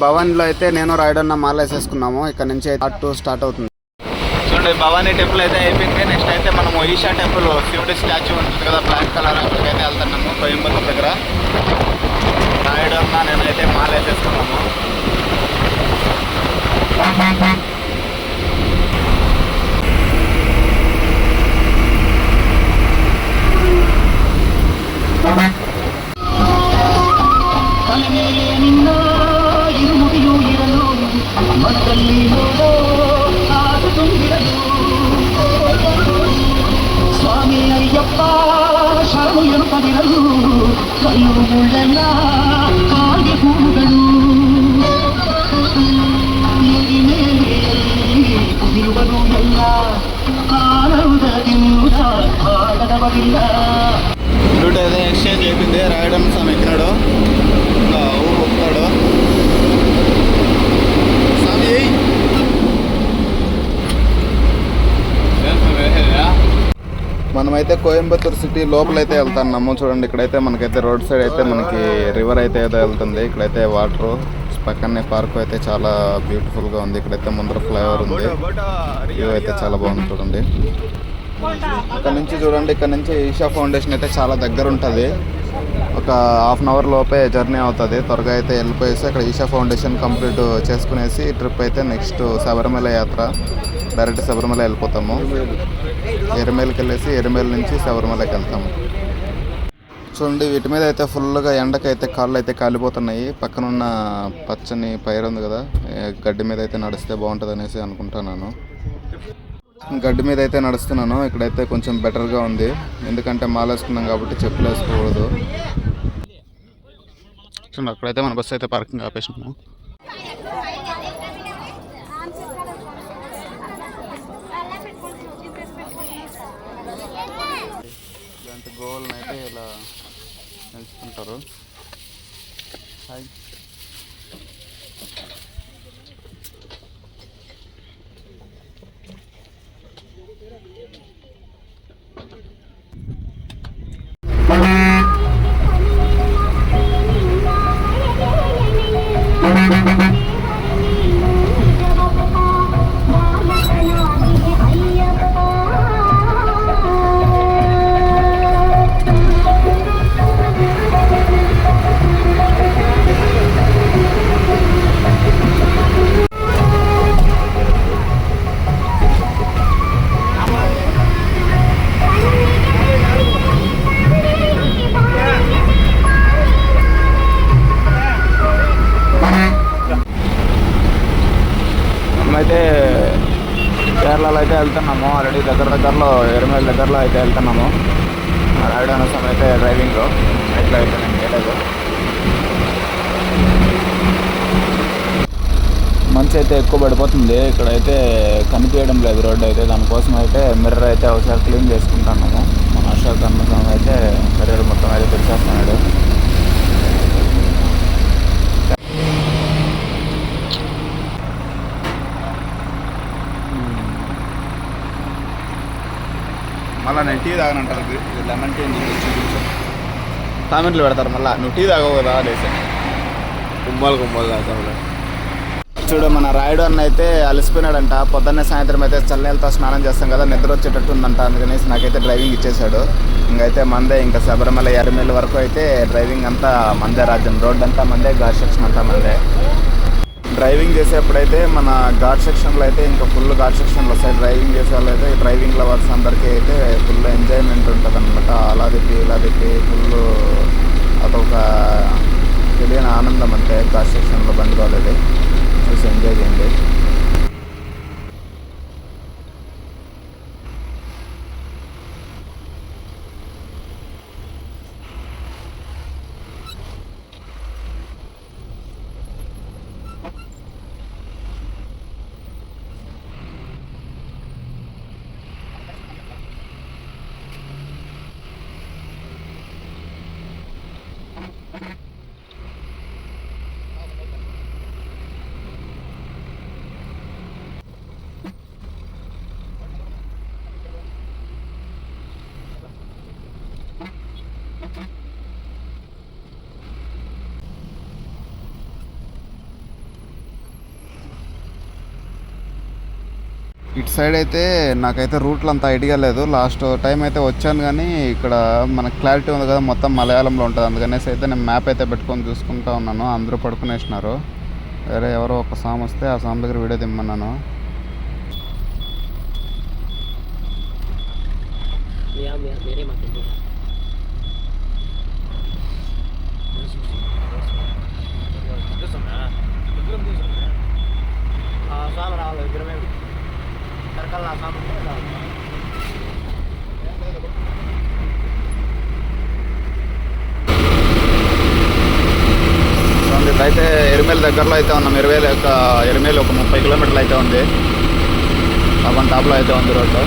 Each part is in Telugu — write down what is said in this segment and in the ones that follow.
భవానీలో అయితే నేను రాయడన్న మాల వేసేసుకున్నాము. ఇక్కడ నుంచి పార్ట్ 2 స్టార్ట్ అవుతుంది. చూడండి, భవానీ టెంపుల్ అయితే అయిపోయింది. నెక్స్ట్ అయితే మనం ఈషా టెంపుల్, శివుడి స్టాచ్యూ ఉంటుంది కదా బ్లాక్ కలర్, అక్కడికి అయితే వెళ్తున్నాము. కోయంబత్తూరు దగ్గర రాయడన్న నేనైతే మాల వేసేసుకున్నాము. స్వామి అయ్యప్ప శరణు ఎనుపదిరలు కళ్ళు ముళ్ళ కాగి పూగలు నిలువను ಎಲ್ಲ ఆనందದಿಂದ ఆడదవడిల్ల. రూట్ అయితే ఎక్స్చేంజ్ అయిపోయింది. రాయడం స్వామి ఎక్కినాడు, ఊరు ఒప్పుతాడు. స్వామి మనమైతే కోయంబత్తూరు సిటీ లోపలైతే వెళ్తున్నాము. చూడండి, ఇక్కడైతే మనకైతే రోడ్ సైడ్ అయితే మనకి రివర్ అయితే ఏదో వెళ్తుంది. ఇక్కడైతే వాటర్ పక్కనే పార్క్ అయితే చాలా బ్యూటిఫుల్గా ఉంది. ఇక్కడైతే ముందర ఫ్లైఓవర్ ఉంది. వ్యూ అయితే చాలా బాగుంది. చూడండి, ఇక్కడ నుంచి చూడండి, ఇక్కడ నుంచి ఈషా ఫౌండేషన్ అయితే చాలా దగ్గర ఉంటుంది. ఒక హాఫ్ అన్ అవర్ లోపే జర్నీ అవుతుంది. త్వరగా అయితే వెళ్ళిపోయేసి అక్కడ ఈషా ఫౌండేషన్ కంప్లీట్ చేసుకునేసి ట్రిప్ అయితే నెక్స్ట్ శబరిమల యాత్ర, డైరెక్ట్ శబరిమల వెళ్ళిపోతాము. ఎరిమేలకి వెళ్ళేసి ఎరిమేల నుంచి శబరిమలకి వెళ్తాము. చూడండి, వీటి మీద అయితే ఫుల్గా ఎండకైతే కాళ్ళు అయితే కాలిపోతున్నాయి. పక్కనున్న పచ్చని పైరు ఉంది కదా, గడ్డి మీద అయితే నడిస్తే బాగుంటుంది అనేసి అనుకుంటున్నాను. గడ్డి మీద అయితే నడుస్తున్నాను. ఇక్కడైతే కొంచెం బెటర్గా ఉంది, ఎందుకంటే మాల వేసుకున్నాం కాబట్టి చెప్పులు వేసుకోకూడదు. చూడండి, అక్కడైతే మన బస్సు అయితే పార్కింగ్ ఆపేసినాము. ఇలాంటి గోల్ని అయితే ఇలా పెంచుకుంటారు. హాయ్, మనమైతే కేరళలో అయితే వెళ్తున్నాము. ఆల్రెడీ దగ్గరలో ఎరిమేల దగ్గరలో అయితే వెళ్తున్నాము. రాయడం సమయం అయితే డ్రైవింగ్ ఎట్లా అయితే నేను చేయలేదు. మంచి అయితే ఎక్కువ పడిపోతుంది. ఇక్కడైతే కనిపించడం లేదు రోడ్డు అయితే. దానికోసం అయితే మిర్రర్ అయితే ఒకసారి క్లీన్ చేసుకుంటున్నాము. మన అశోక్ అన్న అయితే మిర్రర్ మొత్తం అయితే తెచ్చేస్తున్నాడు. మళ్ళీ నేను టీ తాగనంటారు. లెమన్ టీ కామెంట్లు పెడతారు. మళ్ళీ నువ్వు టీ తాగవు కదా అనేసి గుమ్మలు తాగుతాడు. చూడు, మన రాయుడు అన్న అయితే అలసిపోయినాడంట. పొద్దున్నే సాయంత్రం అయితే చల్లనీళ్ళతో స్నానం చేస్తాం కదా, నిద్ర వచ్చేటట్టు ఉందంట. అందుకనేసి నాకైతే డ్రైవింగ్ ఇచ్చేసాడు. ఇంకైతే మందే, ఇంకా శబరిమల ఎరిమేల వరకు అయితే డ్రైవింగ్ అంతా మందే రాజ్యం. రోడ్ అంతా మందే, ఘాట్ సెక్షన్ అంతా మందే. డ్రైవింగ్ చేసేప్పుడైతే మన ఘాట్ సెక్షన్లో అయితే ఇంకా ఫుల్ ఘాట్ సెక్షన్లో వస్తాయి. డ్రైవింగ్ చేసే వాళ్ళు అయితే డ్రైవింగ్ లవర్స్ అందరికీ అయితే ఫుల్ ఎంజాయ్మెంట్ ఉంటుంది అనమాట. అలా తిప్పి ఫుల్ అదొక తెలియని ఆనందం అంతే. ఘాట్ సెక్షన్లో బండి వాళ్ళది చూసి ఎంజాయ్ చేయండి. ఇటు సైడ్ అయితే నాకైతే రూట్లు అంత ఐడియా లేదు. లాస్ట్ టైం అయితే వచ్చాను కానీ ఇక్కడ మనకు క్లారిటీ ఉంది కదా, మొత్తం మలయాళంలో ఉంటుంది. అందుకనేసి అయితే నేను మ్యాప్ అయితే పెట్టుకొని చూసుకుంటా ఉన్నాను. అందరూ పడుకునేసినారు. వేరే ఎవరో ఒక సామ్ వస్తే ఆ సామ్ దగ్గర వీడియో తిమ్మన్నాను. అయితే ఎరిమేల దగ్గరలో అయితే ఉన్నాం. ఎరిమేలు ఒక 30 కిలోమీటర్లు అయితే ఉంది. పవన్ టాప్లో అయితే ఉంది రోడ్డు.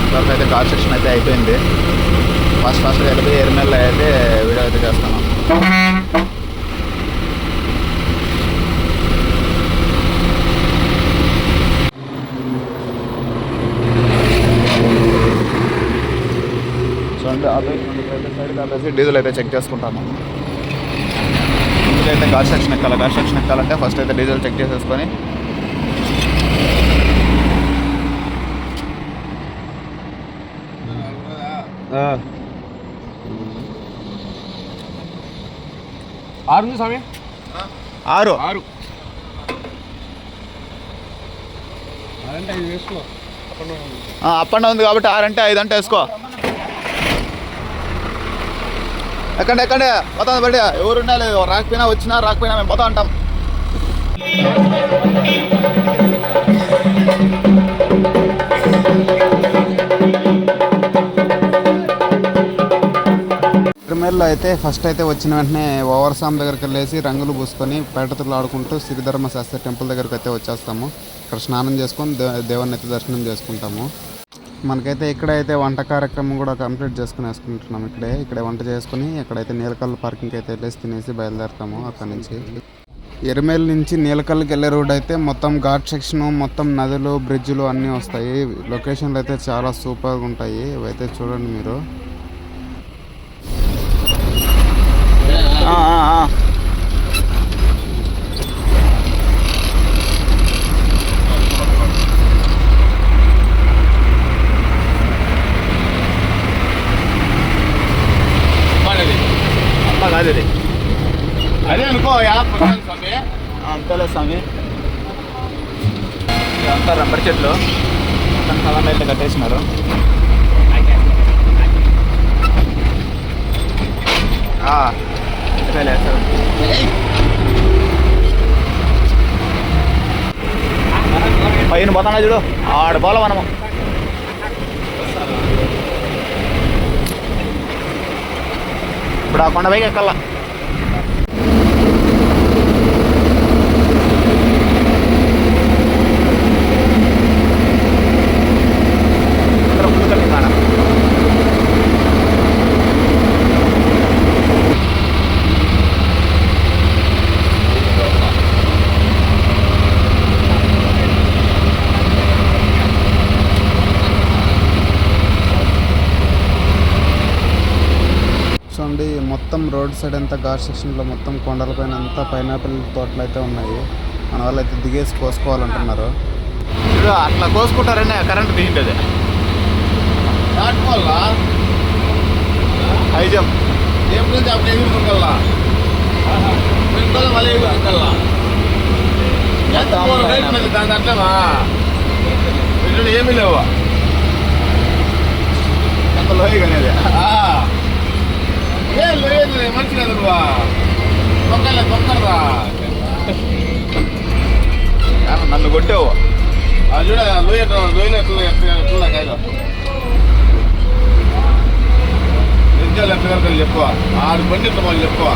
ఇప్పటివరకు అయితే కార్ సెక్షన్ అయితే అయిపోయింది. ఫాస్ట్గా వెళ్ళి ఎరిమేల్లో అయితే వీడియో అయితే చేస్తాను. సో ఆపేసి డీజిల్ అయితే చెక్ చేసుకుంటాను. అయితే కార్ సెక్షన్ ఎక్కాలంటే ఫస్ట్ అయితే డీజిల్ చెక్ చేసేసుకొని ఆరు స్వామి 6 అదంటే 5 వేసుకో. అప్ అండ్ ఉంది కాబట్టి 6 అంటే 5 అంటే వేసుకో. ఎక్కండి పోతాం బట్టి ఎవరు ఉండాలి. రాకపోయినా వచ్చినా రాకపోయినా మేము పోతా ఉంటాం. తిరుమలలో అయితే ఫస్ట్ అయితే వచ్చిన వెంటనే ఓవర్సామ్ దగ్గరికి వెళ్ళేసి రంగులు పూసుకొని పేటతులు ఆడుకుంటూ శ్రీధర్మ శాస్త్రి టెంపుల్ దగ్గరికి అయితే వచ్చేస్తాము. ఇక్కడ స్నానం చేసుకొని దేవుని అయితే దర్శనం చేసుకుంటాము. మనకైతే ఇక్కడైతే వంట కార్యక్రమం కూడా కంప్లీట్ వేసుకుంటున్నాం. ఇక్కడే వంట చేసుకుని ఇక్కడైతే నీలకల్లు పార్కింగ్ అయితే వెళ్ళేసి తినేసి బయలుదేరుతాము. అక్కడ నుంచి ఎరిమేల్ నుంచి నీలకల్లుకి వెళ్ళే రోడ్ అయితే మొత్తం ఘాట్ సెక్షన్, మొత్తం నదులు, బ్రిడ్జ్లు అన్నీ వస్తాయి. లొకేషన్లు అయితే చాలా సూపర్గా ఉంటాయి. ఇవైతే చూడండి మీరు. అదే అనుకో స్వామి. అంతలే స్వామి. ఇదంతా రబ్బర్ చెట్లు మొత్తం అయితే కట్టేసినారు. పైన పోతానా చూడు, ఆడ పోలే మనము. ఇప్పుడు ఆ కొండ పైకి ఎక్కల్లా. చూడండి మొత్తం రోడ్ సైడ్ అంతా ఘాట్ సెక్షన్లో మొత్తం కొండలపైన అంతా పైనాపిల్ తోటలు అయితే ఉన్నాయి. మన వాళ్ళు అయితే దిగేసి కోసుకోవాలంటున్నారు. అట్లా కోసుకుంటారనే కరెంట్ దిగింది. దాటుకోవాలా ఐజం ఎప్పుడు నుంచి అప్పుడు ఎగురుకోగలరా మళ్ళీ ఎగురుకోగలరా దాని అట్లేనా వీళ్ళు ఏమీ లేవు. ఎంత లోయగా అనేది ఏ లేదు మంచి కదా నువ్వా తొక్కరా నన్ను కొట్టావు. చూడ లోయలు ఎట్లా కాదు నిజాలు ఎట్లా కనుక చెప్పు. ఆడు బండి వాళ్ళు చెప్పు.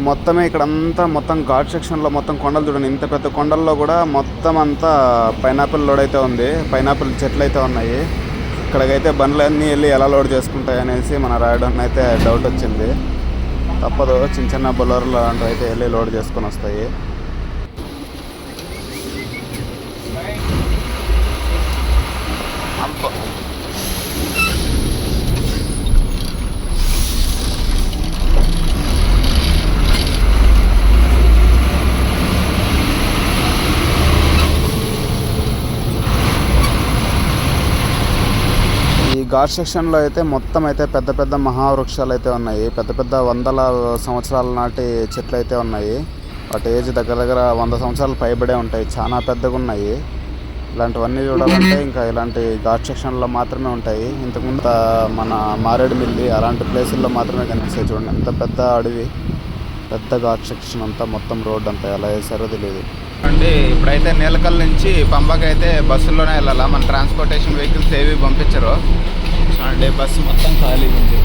మొత్తమే ఇక్కడ అంతా మొత్తం ఘాట్ సెక్షన్లో మొత్తం కొండలు చూడండి. ఇంత పెద్ద కొండల్లో కూడా మొత్తం అంతా పైనాపిల్ లోడ్ అయితే ఉంది. పైనాపిల్ చెట్లు అయితే ఉన్నాయి. ఇక్కడికైతే బండ్లన్నీ వెళ్ళి ఎలా లోడ్ చేసుకుంటాయి అనేసి మన రాయడం అయితే డౌట్ వచ్చింది. తప్పదు, చిన్న చిన్న బొలర్లు లాంటివి అయితే వెళ్ళి లోడ్ చేసుకొని వస్తాయి. ఘాట్ సెక్షన్లో అయితే మొత్తం అయితే పెద్ద పెద్ద మహావృక్షాలు అయితే ఉన్నాయి. పెద్ద పెద్ద వందల సంవత్సరాల నాటి చెట్లు అయితే ఉన్నాయి. వాటి ఏజ్ దగ్గర దగ్గర 100 సంవత్సరాలు పైబడే ఉంటాయి. చాలా పెద్దగా ఉన్నాయి. ఇలాంటివన్నీ చూడాలంటే ఇంకా ఇలాంటి ఘాట్ సెక్షన్లో మాత్రమే ఉంటాయి. ఇంతకుముందు మన మారేడుమిల్లి అలాంటి ప్లేసుల్లో మాత్రమే కనిపిస్తాయి. చూడండి ఎంత పెద్ద అడవి, పెద్ద ఘాట్ సెక్షన్ అంతా, మొత్తం రోడ్ అంతా ఎలా వేసారో తెలియదు అండి. ఇప్పుడైతే నీలకల్ నుంచి పంబాకి అయితే బస్సుల్లోనే వెళ్ళాలా. మన ట్రాన్స్పోర్టేషన్ వెహికల్స్ ఏవి పంపించరు. చూడండి బస్సు మొత్తం ఖాళీగా ఉంది.